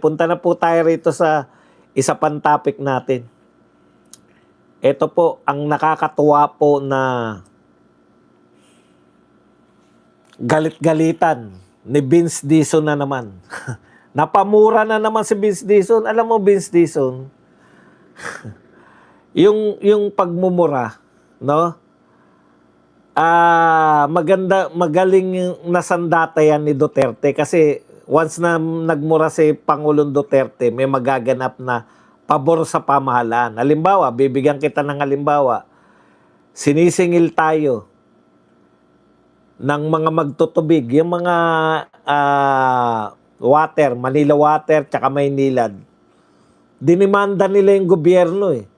punta na po tayo rito sa isa pang topic natin. Ito po, ang nakakatuwa po na galit-galitan ni Vince Dizon na naman. Napamura na naman si Vince Dizon. Alam mo, Vince Dizon, yung pagmumura, no? Magaling yung nasandata yan ni Duterte kasi once na nagmura si Pangulong Duterte, may magaganap na pabor sa pamahalaan. Halimbawa, bibigyan kita ng halimbawa, sinisingil tayo ng mga magtutubig, yung mga water, Manila Water, tsaka Maynilad. Dinimanda nila yung gobyerno eh.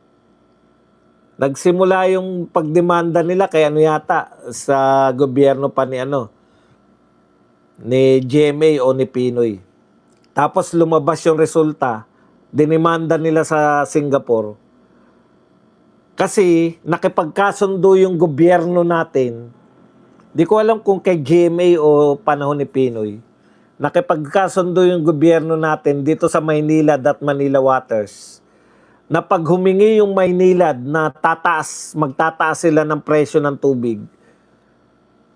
Nagsimula yung pagdemanda nila kay ano yata sa gobyerno pa ni GMA o ni Pinoy. Tapos lumabas yung resulta, dinimanda nila sa Singapore. Kasi nakipagkasundo yung gobyerno natin. Di ko alam kung kay GMA o panahon ni Pinoy. Nakipagkasundo yung gobyerno natin dito sa Maynilad at Manila Waters na pag humingi yung Maynilad na magtataas sila ng presyo ng tubig,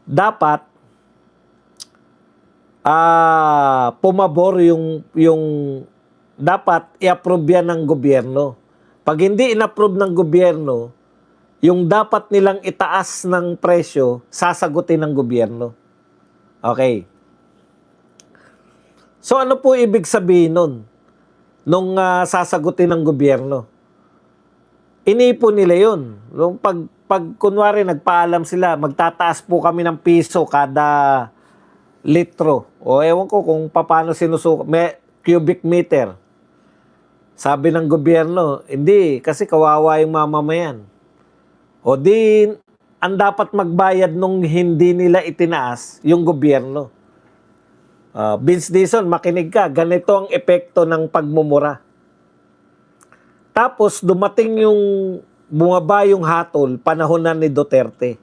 dapat pumabor yung dapat i-approve yan ng gobyerno. Pag hindi in-approve ng gobyerno, yung dapat nilang itaas ng presyo, sasagutin ng gobyerno. Okay. So ano po ibig sabihin nun? Nung sasagutin ng gobyerno. Inipon nila yun. Nung pag kunwari nagpaalam sila, magtataas po kami ng piso kada litro. O ewan ko kung paano sinusukat. May cubic meter. Sabi ng gobyerno, hindi, kasi kawawa yung mamamayan. O di, ang dapat magbayad nung hindi nila itinaas, yung gobyerno. Vince Dizon, makinig ka, ganito ang epekto ng pagmumura. Tapos dumating bumaba yung hatol, panahon na ni Duterte.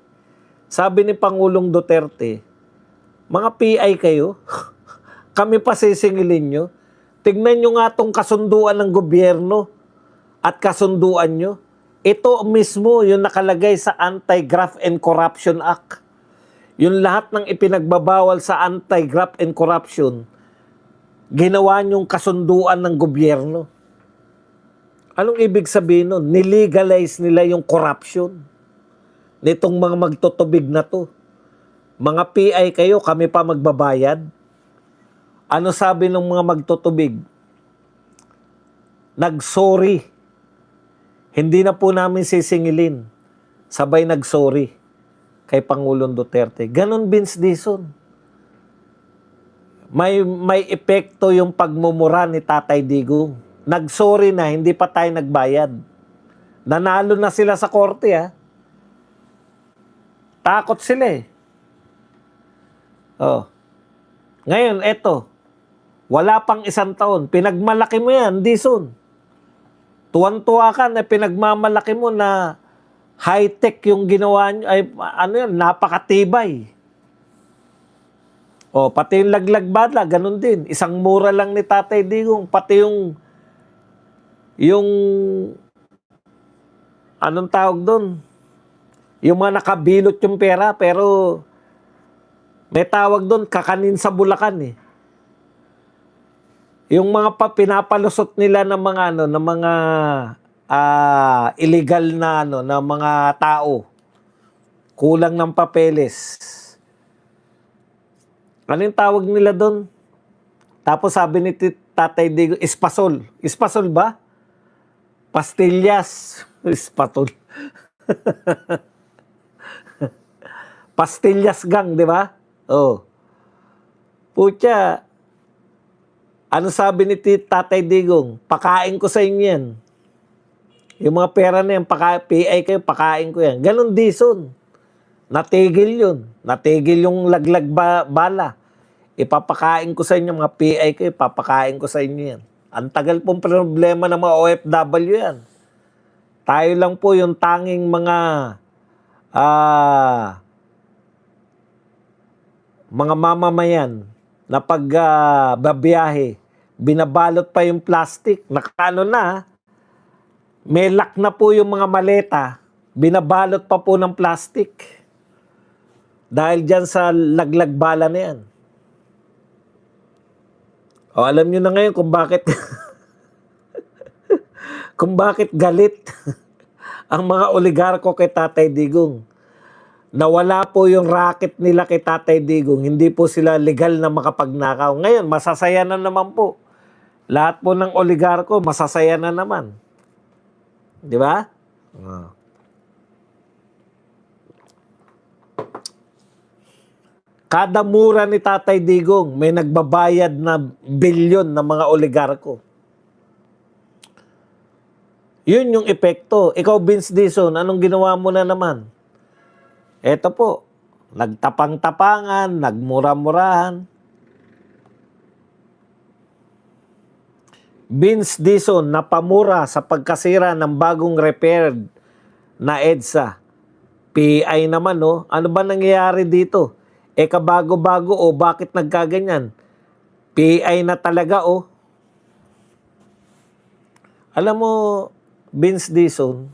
Sabi ni Pangulong Duterte, mga PI kayo, kami pa sisingilin nyo. Tignan nyo nga itong kasunduan ng gobyerno at kasunduan nyo. Ito mismo yung nakalagay sa Anti-Graft and Corruption Act. Yung lahat ng ipinagbabawal sa anti-graft and corruption, ginawa niyong kasunduan ng gobyerno. Anong ibig sabihin nun? Nilegalize nila yung corruption nitong mga magtutubig na to. Mga PI kayo, kami pa magbabayad. Ano sabi ng mga magtutubig? Nag-sorry. Hindi na po namin sisingilin. Sabay nag-sorry kay Pangulong Duterte. Ganon, Vince Dizon. May epekto yung pagmumura ni Tatay Digong. Nag-sorry na, hindi pa tayo nagbayad. Nanalo na sila sa korte, ha? Takot sila, eh. Oh. Ngayon, eto. Wala pang isang taon. Pinagmalaki mo yan, Dizon. Tuwan-tuwa ka na pinagmamalaki mo na high-tech yung ginawa nyo, ay napakatibay. O, pati yung laglag bala, ganun din. Isang mura lang ni Tatay Digong, pati yung anong tawag doon? Yung mga nakabilot yung pera, pero may tawag doon, kakanin sa Bulacan eh. Yung mga pinapalusot nila ng mga ng mga illegal na mga tao. Kulang ng papeles. Ano yung tawag nila doon? Tapos sabi ni Tatay Digong, espasol. Espasol ba? Pastillas. Espasol. Pastillas gang, di ba? Oh. Pucha, ano sabi ni Tatay Digong? Pakain ko sa inyo yan. Yung mga pera na yan, PI kayo, pakain ko yan. Ganon, Dizon. Natigil yun. Natigil yung laglag bala. Ipapakain ko sa inyo, mga PI kayo, papakain ko sa inyo yan. Ang tagal pong problema ng mga OFW yan. Tayo lang po yung tanging mga mamamayan na pag babiyahe, binabalot pa yung plastic. Nakaano na, may lock na po yung mga maleta, binabalot pa po ng plastic. Dahil dyan sa laglag bala na yan. O, alam nyo na ngayon kung bakit kung bakit galit ang mga oligarko kay Tatay Digong. Nawala po yung racket nila kay Tatay Digong. Hindi po sila legal na makapagnakaw. Ngayon, masasaya na naman po. Lahat po ng oligarko, masasaya na naman. Di ba? Kada mura ni Tatay Digong, may nagbabayad na bilyon ng mga oligarko. Yun yung epekto. Ikaw, Vince Dizon, anong ginawa mo na naman? Eto po, nagtapang-tapangan, nagmura-murahan. Vince Dizon napamura sa pagkasira ng bagong repaired na EDSA. PI naman, no? Ano ba nangyayari dito? Kabago-bago, bakit nagkaganyan? PI na talaga, Alam mo, Vince Dizon,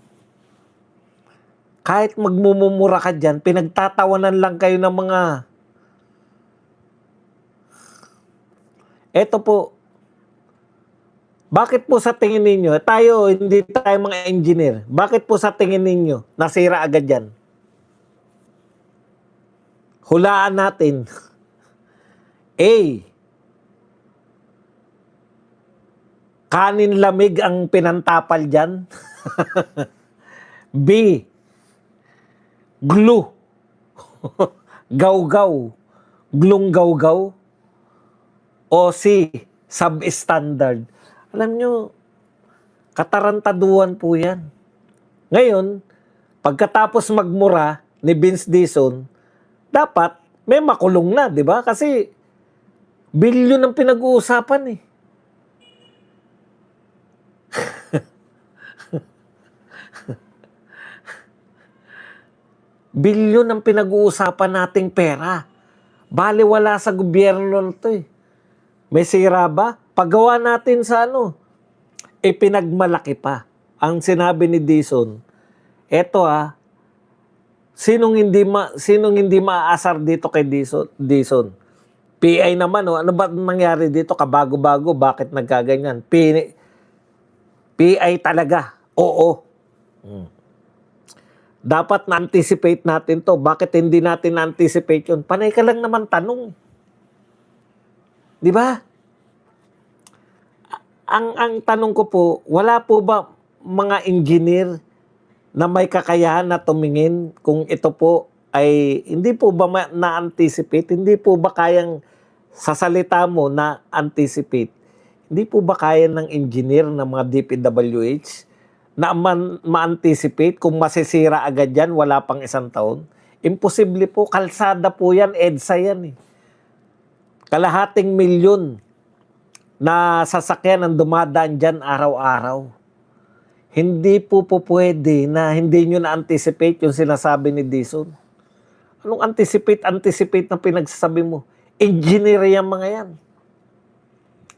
kahit magmumura ka dyan, pinagtatawanan lang kayo ng mga... Eto po, bakit po sa tingin ninyo, hindi tayo mga engineer, bakit po sa tingin ninyo, nasira agad yan? Hulaan natin. A, kanin lamig ang pinantapal dyan. B, glue. Gaw-gaw. Glung gaw-gaw. O C, substandard. Alam nyo, katarantaduan po yan. Ngayon, pagkatapos magmura ni Vince Dizon, dapat may makulong na, di ba? Kasi bilyon ang pinag-uusapan Bilyon ang pinag-uusapan nating pera. Baliwala sa gobyerno nito May sira ba? Paggawa natin sa pinagmalaki pa. Ang sinabi ni Dizon, eto sinong hindi maaasar dito kay Dizon? PI naman, ano ba nangyari dito? Kabago-bago, bakit nagkaganyan? PI talaga. Oo. Dapat na-anticipate natin to. Bakit hindi natin na-anticipate yun? Panay ka lang naman tanong. Di ba? Ang tanong ko po, wala po ba mga engineer na may kakayahan na tumingin kung ito po ay hindi po ba na-anticipate? Hindi po ba kayang sa salita mo na-anticipate? Hindi po ba kaya ng engineer ng mga DPWH na ma-anticipate kung masisira agad yan, wala pang isang taon? Imposible po. Kalsada po yan, EDSA yan Kalahating milyon na sasakyan ang dumadaan dyan araw-araw. Hindi po pwede na hindi nyo na-anticipate yung sinasabi ni Dizon. Anong anticipate na pinagsasabi mo? Engineer yung mga yan.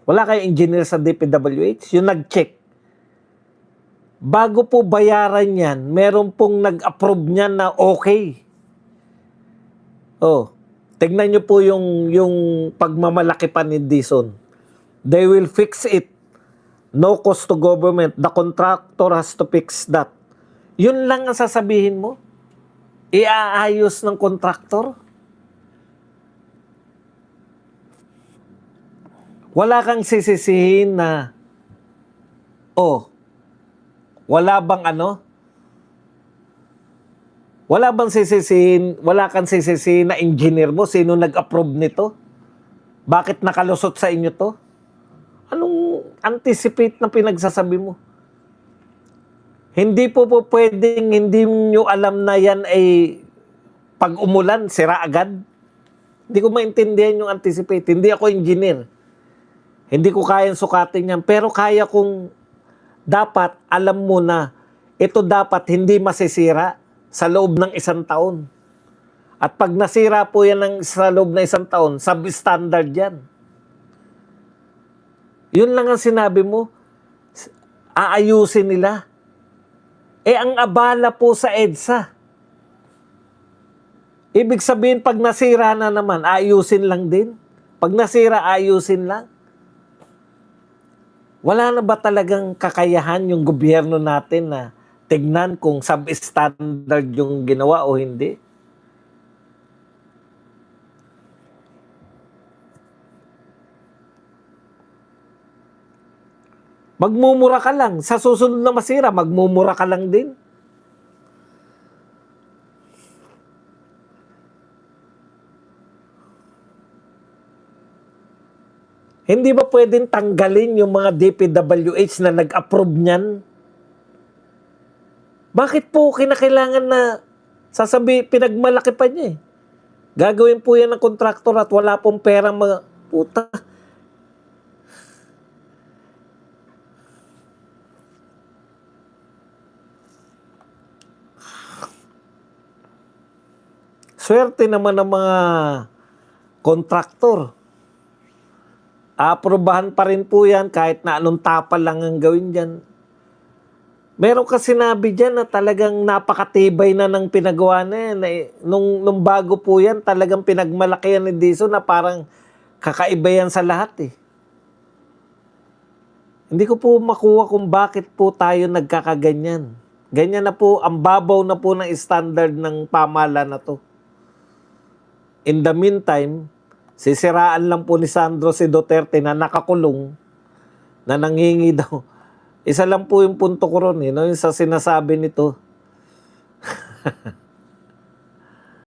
Wala kayong engineer sa DPWH? Yung nag-check. Bago po bayaran yan, meron pong nag-approve niyan na okay. Tignan nyo po yung pagmamalaki pa ni Dizon. They will fix it. No cost to government. The contractor has to fix that. Yun lang ang sasabihin mo? Iaayos ng contractor? Wala kang sisisihin na, wala bang wala kang sisisihin na engineer mo, sino nag-approve nito? Bakit nakalusot sa inyo to? Anong anticipate na pinagsasabi mo? Hindi po pwedeng hindi nyo alam na yan ay pag umulan, sira agad. Hindi ko maintindihan yung anticipate. Hindi ako engineer. Hindi ko kayang sukatin yan. Pero kaya kong dapat alam mo na ito dapat hindi masisira sa loob ng isang taon. At pag nasira po yan sa loob ng isang taon, substandard yan. Yun lang ang sinabi mo, aayusin nila. Ang abala po sa EDSA. Ibig sabihin, pag nasira na naman, ayusin lang din. Pag nasira, ayusin lang. Wala na ba talagang kakayahan yung gobyerno natin na tignan kung substandard yung ginawa o hindi? Magmumura ka lang. Sa susunod na masira, magmumura ka lang din. Hindi ba pwedeng tanggalin yung mga DPWH na nag-approve niyan? Bakit po kinakailangan na pinagmalaki pa niya eh? Gagawin po yan ng kontraktor at wala pong perang mga puta. Swerte naman ng mga kontraktor. Aprobahan pa rin po yan kahit na anong tapal lang ang gawin dyan. Meron ka sinabi dyan na talagang napakatibay na ng pinagawa na yan. Nung bago po yan, talagang pinagmalaki yan ni Dizon na parang kakaiba yan sa lahat eh. Hindi ko po makuha kung bakit po tayo nagkakaganyan. Ganyan na po, ang babaw na po ng standard ng pamahalaan na to. In the meantime, sisiraan lang po ni Sandro si Duterte na nakakulong, na nanghingi daw. Isa lang po yung punto ko ron, yung sa sinasabi nito.